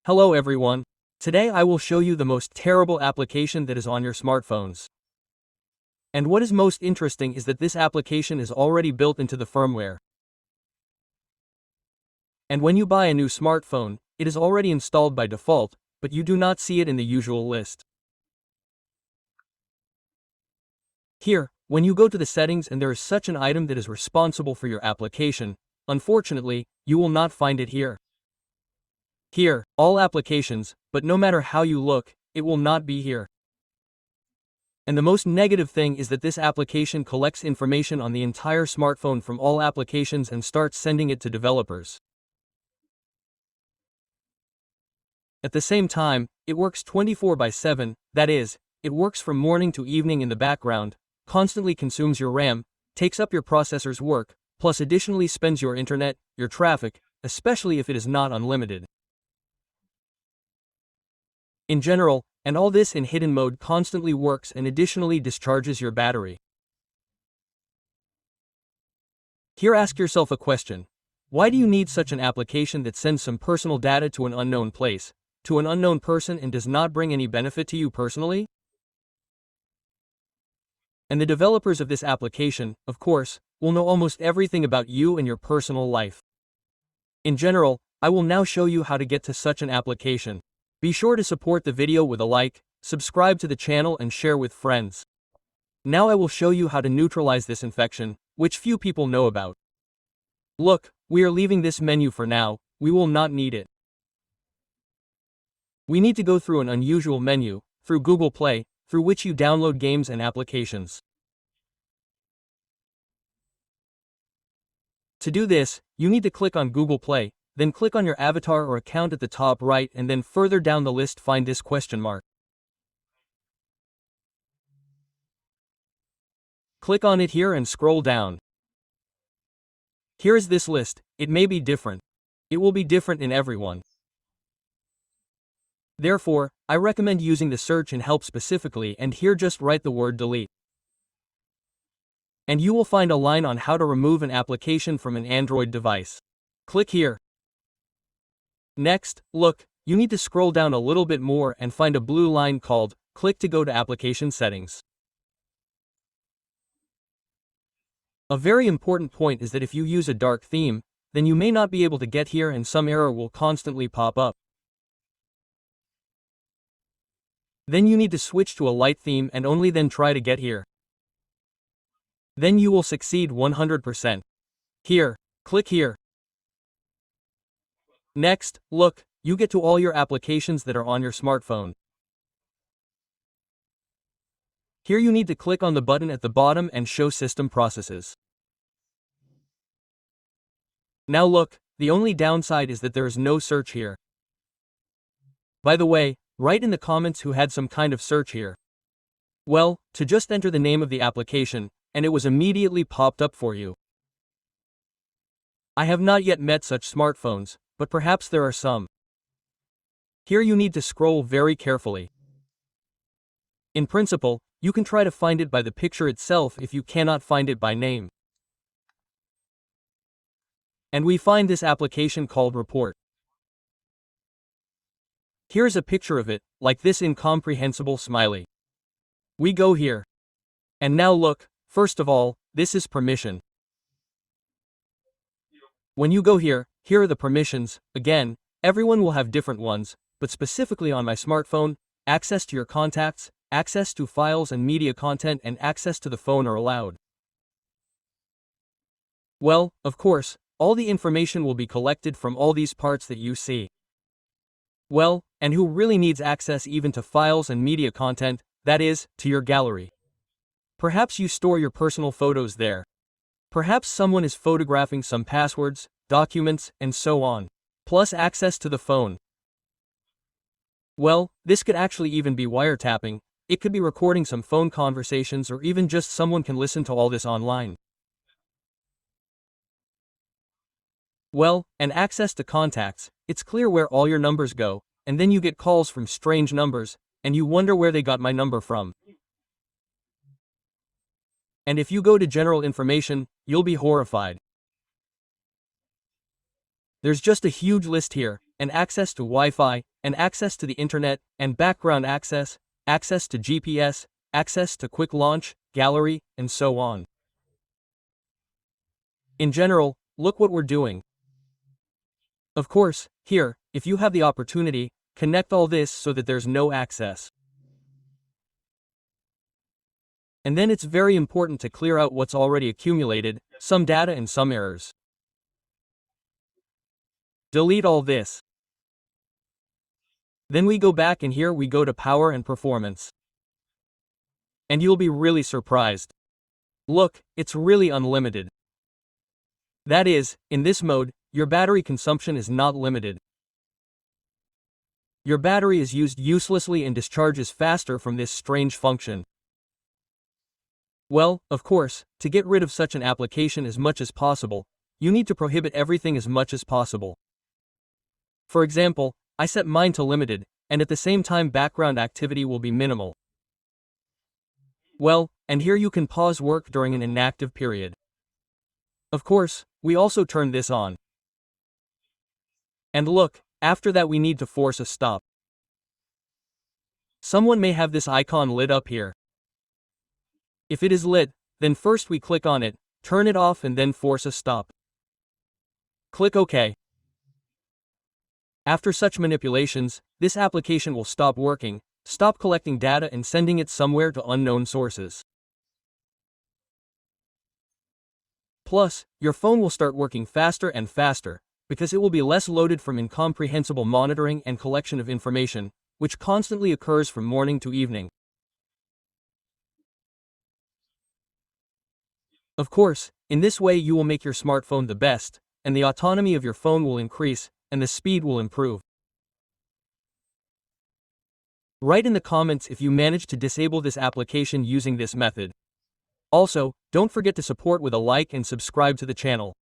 Hello everyone. Today I will show you the most terrible application that is on your smartphones. And what is most interesting is that this application is already built into the firmware. And when you buy a new smartphone, it is already installed by default, but you do not see it in the usual list. Here, when you go to the settings and there is such an item that is responsible for your application, unfortunately, you will not find it here. Here, all applications, but no matter how you look, it will not be here. And the most negative thing is that this application collects information on the entire smartphone from all applications and starts sending it to developers. At the same time, it works 24/7, that is, it works from morning to evening in the background, constantly consumes your RAM, takes up your processor's work, plus additionally spends your internet, your traffic, especially if it is not unlimited. In general, and all this in hidden mode constantly works and additionally discharges your battery. Here ask yourself a question. Why do you need such an application that sends some personal data to an unknown place, to an unknown person and does not bring any benefit to you personally? And the developers of this application, of course, will know almost everything about you and your personal life. In general, I will now show you how to get to such an application. Be sure to support the video with a like, subscribe to the channel and share with friends. Now I will show you how to neutralize this infection, which few people know about. Look, we are leaving this menu for now, we will not need it. We need to go through an unusual menu, through Google Play, through which you download games and applications. To do this, you need to click on Google Play, then click on your avatar or account at the top right and then further down the list find this question mark. Click on it here and scroll down. Here is this list. It may be different. It will be different in everyone. Therefore, I recommend using the search and help specifically and here just write the word delete. And you will find a line on how to remove an application from an Android device. Click here. Next, look, you need to scroll down a little bit more and find a blue line called Click to go to Application Settings. A very important point is that if you use a dark theme, then you may not be able to get here and some error will constantly pop up. Then you need to switch to a light theme and only then try to get here. Then you will succeed 100%. Here, click here. Next, look, you get to all your applications that are on your smartphone. Here you need to click on the button at the bottom and show system processes. Now look, the only downside is that there is no search here. By the way, write in the comments who had some kind of search here. Well, to just enter the name of the application, and it was immediately popped up for you. I have not yet met such smartphones, but perhaps there are some. Here you need to scroll very carefully. In principle, you can try to find it by the picture itself if you cannot find it by name. And we find this application called Report. Here's a picture of it, like this incomprehensible smiley. We go here. And now look, first of all, this is permission. When you go here, here are the permissions. Again, everyone will have different ones, but specifically on my smartphone, access to your contacts, access to files and media content and access to the phone are allowed. Well, of course, all the information will be collected from all these parts that you see. Well, and who really needs access even to files and media content, that is, to your gallery? Perhaps you store your personal photos there. Perhaps someone is photographing some passwords, documents, and so on. Plus access to the phone. Well, this could actually even be wiretapping. It could be recording some phone conversations or even just someone can listen to all this online. Well, and access to contacts, it's clear where all your numbers go, and then you get calls from strange numbers, and you wonder where they got my number from. And if you go to general information, you'll be horrified. There's just a huge list here, and access to Wi-Fi, and access to the internet, and background access, access to GPS, access to quick launch, gallery, and so on. In general, look what we're doing. Of course, here, if you have the opportunity, connect all this so that there's no access. And then it's very important to clear out what's already accumulated, some data and some errors. Delete all this. Then we go back and here we go to power and performance. And you'll be really surprised. Look, it's really unlimited. That is, in this mode, your battery consumption is not limited. Your battery is used uselessly and discharges faster from this strange function. Well, of course, to get rid of such an application as much as possible, you need to prohibit everything as much as possible. For example, I set mine to limited, and at the same time background activity will be minimal. Well, and here you can pause work during an inactive period. Of course, we also turn this on. And look, after that we need to force a stop. Someone may have this icon lit up here. If it is lit, then first we click on it, turn it off and then force a stop. Click OK. After such manipulations, this application will stop working, stop collecting data and sending it somewhere to unknown sources. Plus, your phone will start working faster and faster, because it will be less loaded from incomprehensible monitoring and collection of information, which constantly occurs from morning to evening. Of course, in this way you will make your smartphone the best, and the autonomy of your phone will increase, and the speed will improve. Write in the comments if you manage to disable this application using this method. Also, don't forget to support with a like and subscribe to the channel.